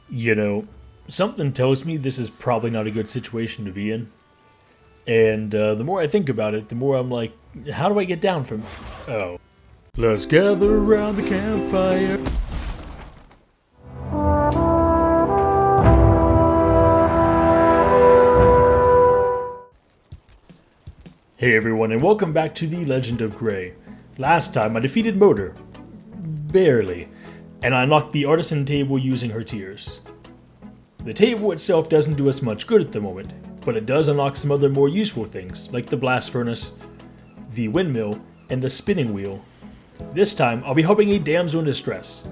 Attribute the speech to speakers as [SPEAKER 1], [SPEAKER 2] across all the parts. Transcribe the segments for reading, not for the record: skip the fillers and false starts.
[SPEAKER 1] You know, something tells me this is probably not a good situation to be in. And the more I think about it, the more I'm like, how do I get down from... Oh. Let's gather around the campfire. Hey everyone, and welcome back to The Legend of Grey. Last time I defeated Motor. Barely. And I unlocked the artisan table using her tears. The table itself doesn't do us much good at the moment, but it does unlock some other more useful things, like the blast furnace, the windmill, and the spinning wheel. This time, I'll be helping a damsel in distress.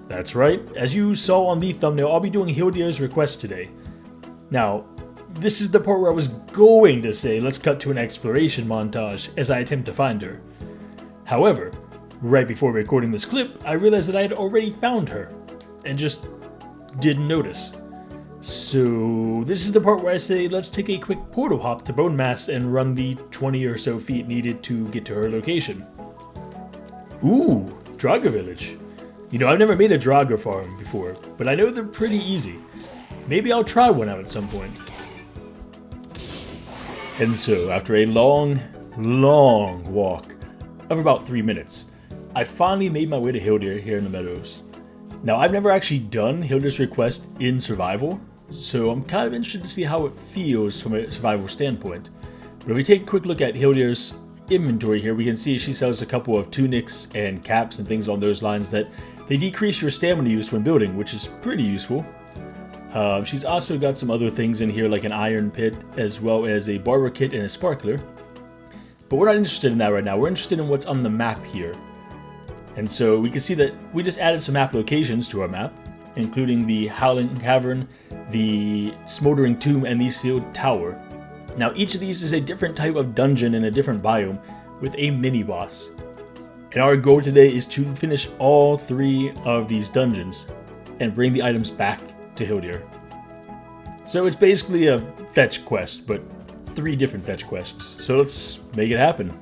[SPEAKER 1] That's right, as you saw on the thumbnail, I'll be doing Hildir's request today. Now, this is the part where I was going to say let's cut to an exploration montage as I attempt to find her. However, right before recording this clip, I realized that I had already found her, and just didn't notice. So this is the part where I say let's take a quick portal hop to Bone Mass and run the 20 or so feet needed to get to her location. Ooh, Draugr Village. You know, I've never made a Draugr farm before, but I know they're pretty easy. Maybe I'll try one out at some point. And so, after a long walk of about 3 minutes, I finally made my way to Hildir here in the meadows. Now, I've never actually done Hildir's request in survival, so I'm kind of interested to see how it feels from a survival standpoint. But if we take a quick look at Hildir's inventory here, we can see she sells a couple of tunics and caps and things along those lines that they decrease your stamina use when building, which is pretty useful. She's also got some other things in here like an iron pit as well as a barber kit and a sparkler. But we're not interested in that right now, we're interested in what's on the map here. And so we can see that we just added some map locations to our map, including the Howling Cavern, the Smouldering Tomb, and the Sealed Tower. Now each of these is a different type of dungeon in a different biome with a mini-boss. And our goal today is to finish all 3 of these dungeons and bring the items back to Hildir. So it's basically a fetch quest, but 3 different fetch quests. So let's make it happen.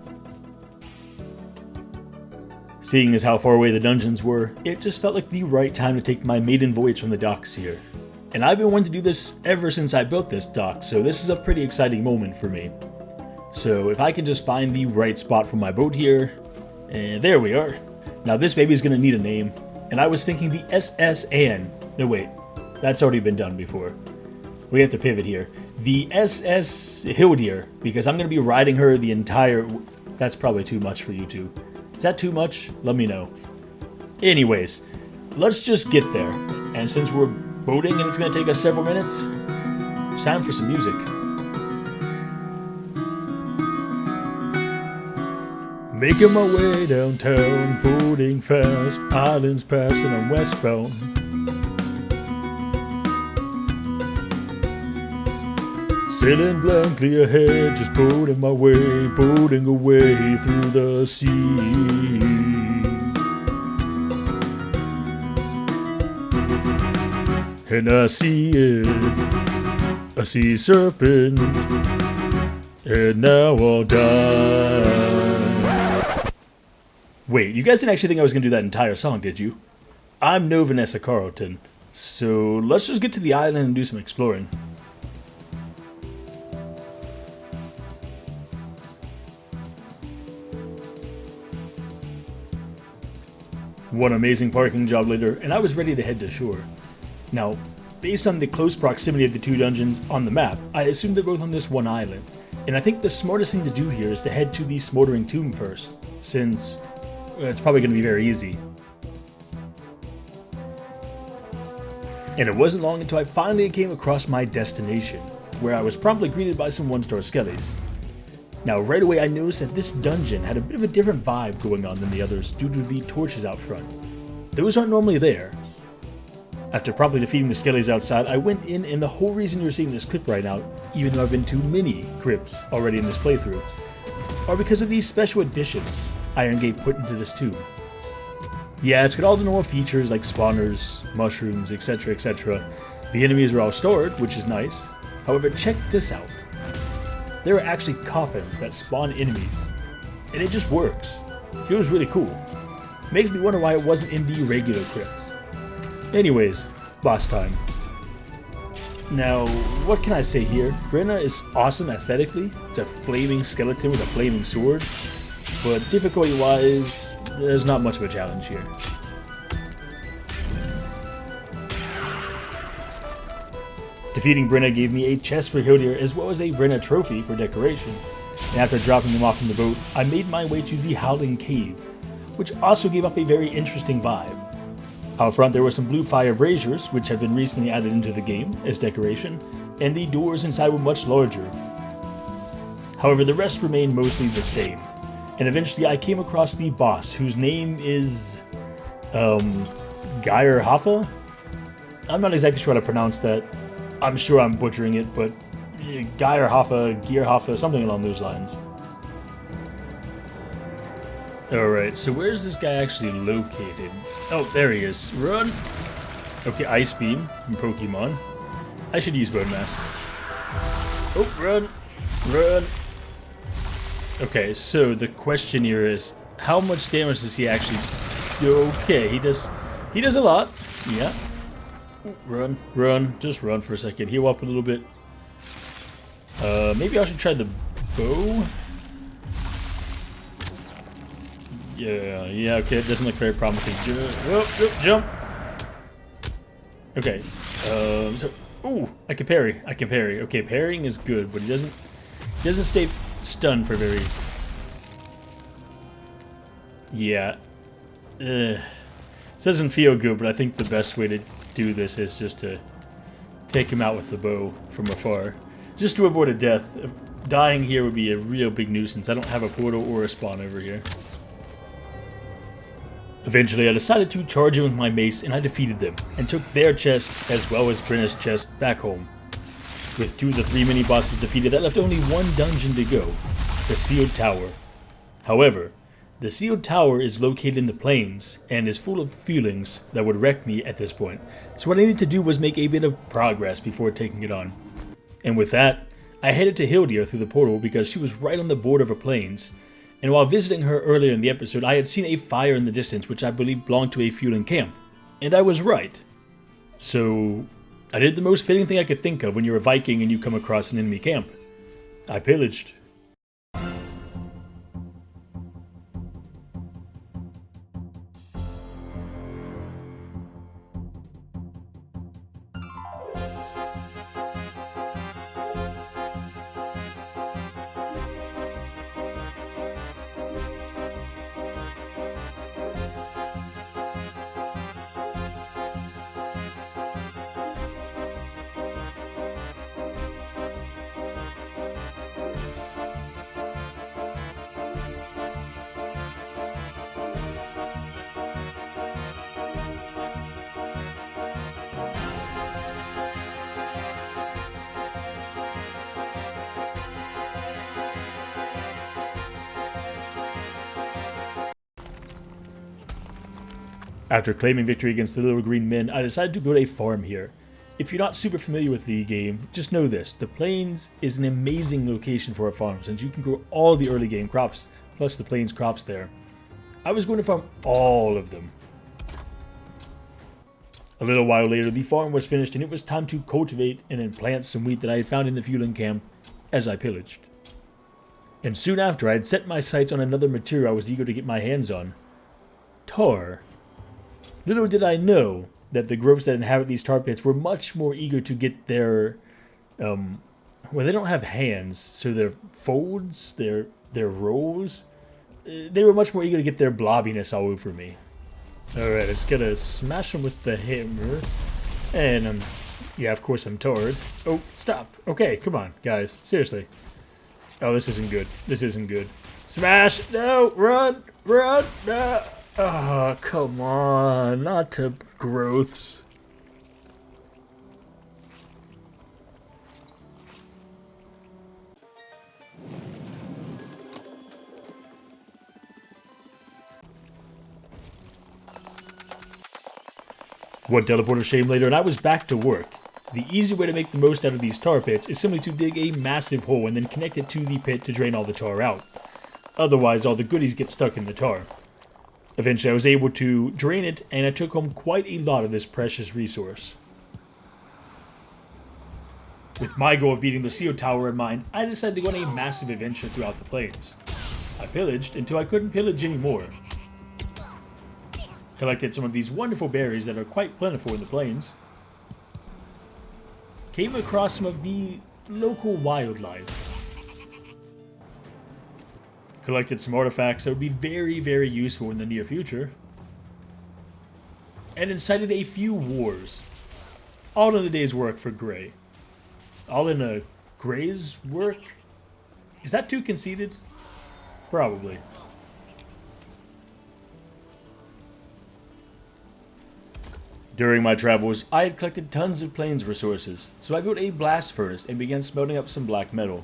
[SPEAKER 1] Seeing as how far away the dungeons were, it just felt like the right time to take my maiden voyage from the docks here. And I've been wanting to do this ever since I built this dock, so this is a pretty exciting moment for me. So if I can just find the right spot for my boat here, and there we are. Now this baby's gonna need a name, and I was thinking the SS Anne. No wait, that's already been done before. We have to pivot here. The SS Hildir, because I'm gonna be riding her the entire... That's probably too much for you two. Is that too much? Let me know. Anyways, let's just get there. And since we're boating and it's going to take us several minutes, it's time for some music. Making my way downtown, boating fast, islands passing on westbound. Sailing blankly ahead, just boating my way, boating away through the sea. And I see it, a sea serpent, and now I'll die. Wait, you guys didn't actually think I was going to do that entire song, did you? I'm no Vanessa Carlton, so let's just get to the island and do some exploring. One amazing parking job later, and I was ready to head to shore. Now, based on the close proximity of the 2 dungeons on the map, I assumed they're both on this one island, and I think the smartest thing to do here is to head to the Smouldering Tomb first, since it's probably going to be very easy. And it wasn't long until I finally came across my destination, where I was promptly greeted by some 1-star skellies. Now right away I noticed that this dungeon had a bit of a different vibe going on than the others due to the torches out front. Those aren't normally there. After promptly defeating the skellies outside, I went in, and the whole reason you're seeing this clip right now, even though I've been to many crypts already in this playthrough, are because of these special additions Iron Gate put into this tomb. Yeah, it's got all the normal features like spawners, mushrooms, etc, etc. The enemies are all stored, which is nice. However, check this out. There are actually coffins that spawn enemies, and it just works. Feels really cool. Makes me wonder why it wasn't in the regular crypts. Anyways, boss time. Now, what can I say here? Brenna is awesome aesthetically. It's a flaming skeleton with a flaming sword. But difficulty-wise, there's not much of a challenge here. Defeating Brenna gave me a chest for Hildir as well as a Brenna trophy for decoration. And after dropping them off from the boat, I made my way to the Howling Cave, which also gave off a very interesting vibe. Out front there were some blue fire braziers, which have been recently added into the game as decoration, and the doors inside were much larger. However, the rest remained mostly the same, and eventually I came across the boss, whose name is... Geir Hoffa? I'm not exactly sure how to pronounce that. I'm sure I'm butchering it, but Geir Hoffa, something along those lines. Alright, so where's this guy actually located? Oh, there he is. Run! Okay, Ice Beam from Pokemon. I should use Bone Mass. Oh, run! Run! Okay, so the question here is, how much damage does he actually... Okay, he does a lot. Yeah. Run, run, just run for a second. Heal up a little bit. Maybe I should try the bow? Yeah, okay, it doesn't look very promising. Jump! Okay, so, ooh, I can parry. Okay, parrying is good, but he doesn't stay stunned for very... Yeah. This doesn't feel good, but I think the best way to do this is just to take him out with the bow from afar. Just to avoid a death. Dying here would be a real big nuisance. I don't have a portal or a spawn over here. Eventually, I decided to charge in with my mace, and I defeated them, and took their chest, as well as Brenna's chest, back home. With 2 of the 3 mini-bosses defeated, that left only 1 dungeon to go, the Sealed Tower. However, the Sealed Tower is located in the plains, and is full of feelings that would wreck me at this point, so what I needed to do was make a bit of progress before taking it on. And with that, I headed to Hildir through the portal because she was right on the border of a plains, and while visiting her earlier in the episode, I had seen a fire in the distance which I believed belonged to a feuding camp. And I was right. So, I did the most fitting thing I could think of when you're a Viking and you come across an enemy camp. I pillaged. After claiming victory against the little green men, I decided to build a farm here. If you're not super familiar with the game, just know this: the plains is an amazing location for a farm since you can grow all the early game crops, plus the plains crops there. I was going to farm all of them. A little while later, the farm was finished and it was time to cultivate and then plant some wheat that I had found in the feuding camp as I pillaged. And soon after, I had set my sights on another material I was eager to get my hands on: tar. Little did I know that the growths that inhabit these tar pits were much more eager to get their, well, they don't have hands, so their folds, their rolls, they were much more eager to get their blobbiness all over me. Alright, let's gotta smash them with the hammer, and yeah, of course I'm tarred. Oh, stop. Okay, come on, guys, seriously. Oh, this isn't good. This isn't good. Smash! No! Run! Run! No! Oh, come on, not to growths. One teleport of shame later, and I was back to work. The easy way to make the most out of these tar pits is simply to dig a massive hole and then connect it to the pit to drain all the tar out. Otherwise, all the goodies get stuck in the tar. Eventually, I was able to drain it, and I took home quite a lot of this precious resource. With my goal of beating the CO Tower in mind, I decided to go on a massive adventure throughout the plains. I pillaged until I couldn't pillage anymore. Collected some of these wonderful berries that are quite plentiful in the plains. Came across some of the local wildlife. Collected some artifacts that would be very, very useful in the near future. And incited a few wars. All in a day's work for Grey. All in a Grey's work? Is that too conceited? Probably. During my travels, I had collected tons of plains resources, so I built a blast furnace and began smelting up some black metal.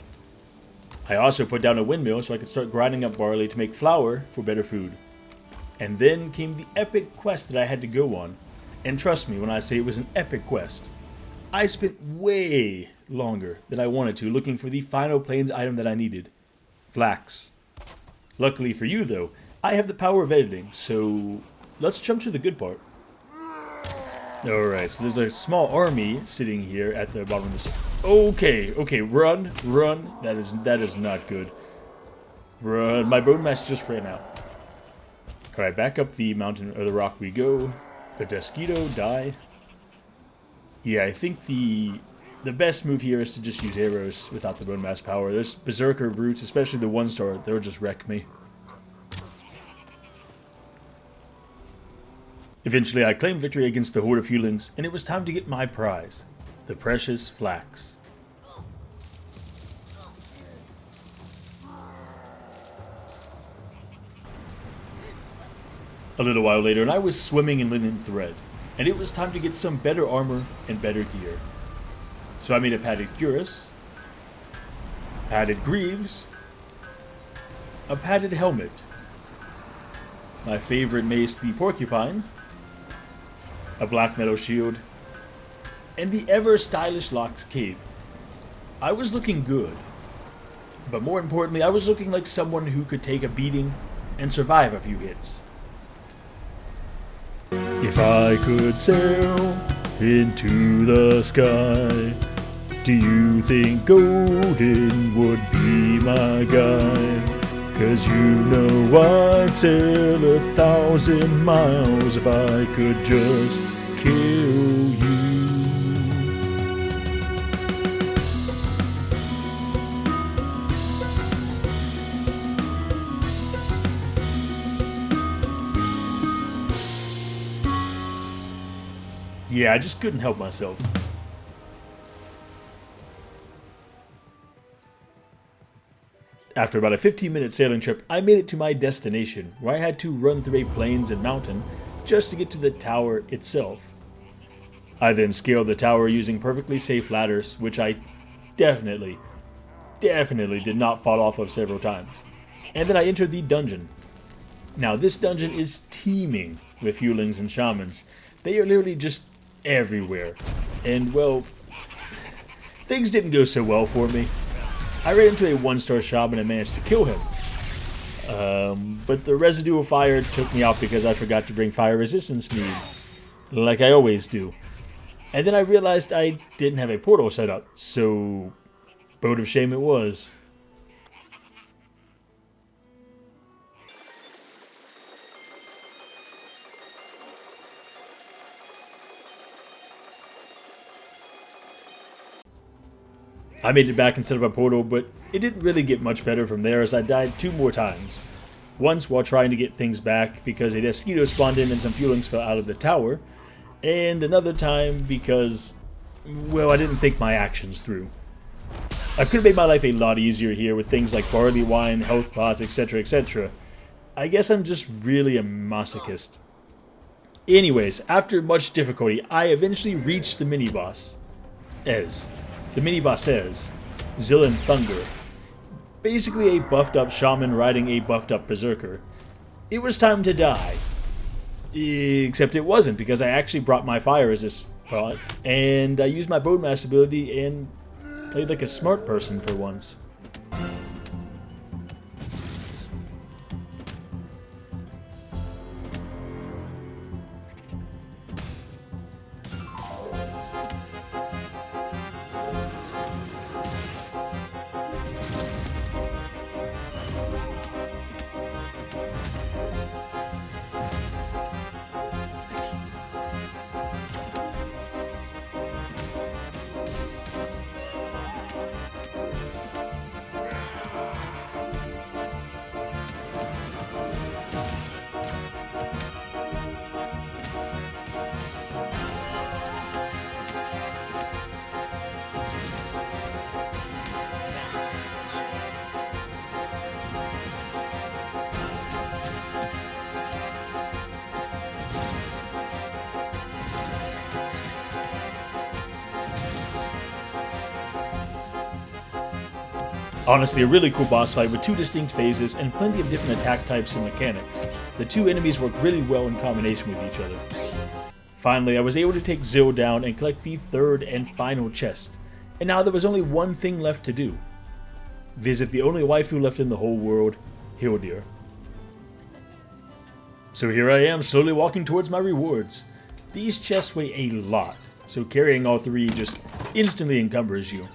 [SPEAKER 1] I also put down a windmill so I could start grinding up barley to make flour for better food. And then came the epic quest that I had to go on. And trust me when I say it was an epic quest. I spent way longer than I wanted to looking for the final plains item that I needed. Flax. Luckily for you though, I have the power of editing, so let's jump to the good part. Alright, so there's a small army sitting here at the bottom of this. Okay, run. That is not good. Run. My bone mass just ran out. Alright, back up the mountain or the rock we go. Petesquito, die. Yeah, I think the best move here is to just use arrows without the bone mass power. There's berserker brutes, especially the 1-star, they'll just wreck me. Eventually, I claimed victory against the horde of Hewlings, and it was time to get my prize, the precious flax. A little while later, and I was swimming in linen thread, and it was time to get some better armor and better gear. So I made a padded cuirass, padded greaves, a padded helmet, my favorite mace, the porcupine, a black metal shield, and the ever-stylish Locke's cape. I was looking good, but more importantly, I was looking like someone who could take a beating and survive a few hits. If I could sail into the sky, do you think Golden would be my guide? 'Cause you know I'd sail 1,000 miles if I could just kill you. Yeah, I just couldn't help myself. After about a 15-minute sailing trip, I made it to my destination, where I had to run through a plains and mountain just to get to the tower itself. I then scaled the tower using perfectly safe ladders, which I definitely did not fall off of several times. And then I entered the dungeon. Now this dungeon is teeming with Hewlings and Shamans. They are literally just everywhere. And well, things didn't go so well for me. I ran into a 1-star shaman and managed to kill him. But the residual fire took me out because I forgot to bring fire resistance mead, like I always do. And then I realized I didn't have a portal set up, so boat of shame it was. I made it back and set up a portal, but it didn't really get much better from there as I died 2 more times. Once while trying to get things back because a mosquito spawned in and some Hewlings fell out of the tower, and another time because, well, I didn't think my actions through. I could have made my life a lot easier here with things like barley wine, health pots, etc, etc. I guess I'm just really a masochist. Anyways, after much difficulty, I eventually reached the mini-boss. The mini-boss says, Zillan Thunder. Basically a buffed up shaman riding a buffed up berserker. It was time to die. Except it wasn't, because I actually brought my fire resist pot, and I used my bone mass ability and played like a smart person for once. Honestly, a really cool boss fight with 2 distinct phases and plenty of different attack types and mechanics. The 2 enemies work really well in combination with each other. Finally, I was able to take Zill down and collect the 3rd and final chest, and now there was only one thing left to do. Visit the only waifu left in the whole world, Hildir. So here I am, slowly walking towards my rewards. These chests weigh a lot, so carrying all 3 just instantly encumbers you.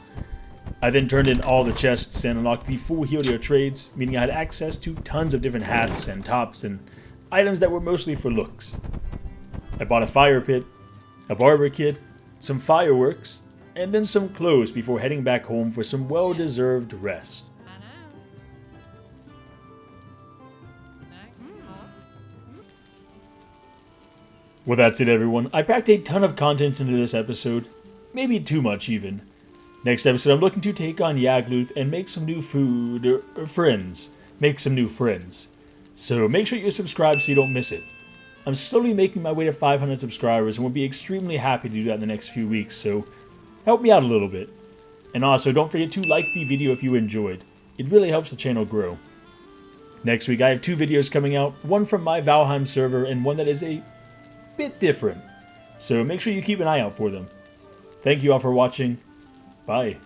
[SPEAKER 1] I then turned in all the chests and unlocked the full Hildir trades, meaning I had access to tons of different hats and tops and items that were mostly for looks. I bought a fire pit, a barber kit, some fireworks, and then some clothes before heading back home for some well-deserved rest. Well, that's it, everyone. I packed a ton of content into this episode, maybe too much even. Next episode, I'm looking to take on Yagluth and make some new food, or friends. Make some new friends. So make sure you subscribe so you don't miss it. I'm slowly making my way to 500 subscribers and will be extremely happy to do that in the next few weeks, so help me out a little bit. And also, don't forget to like the video if you enjoyed. It really helps the channel grow. Next week, I have 2 videos coming out, one from my Valheim server and one that is a bit different. So make sure you keep an eye out for them. Thank you all for watching. Bye.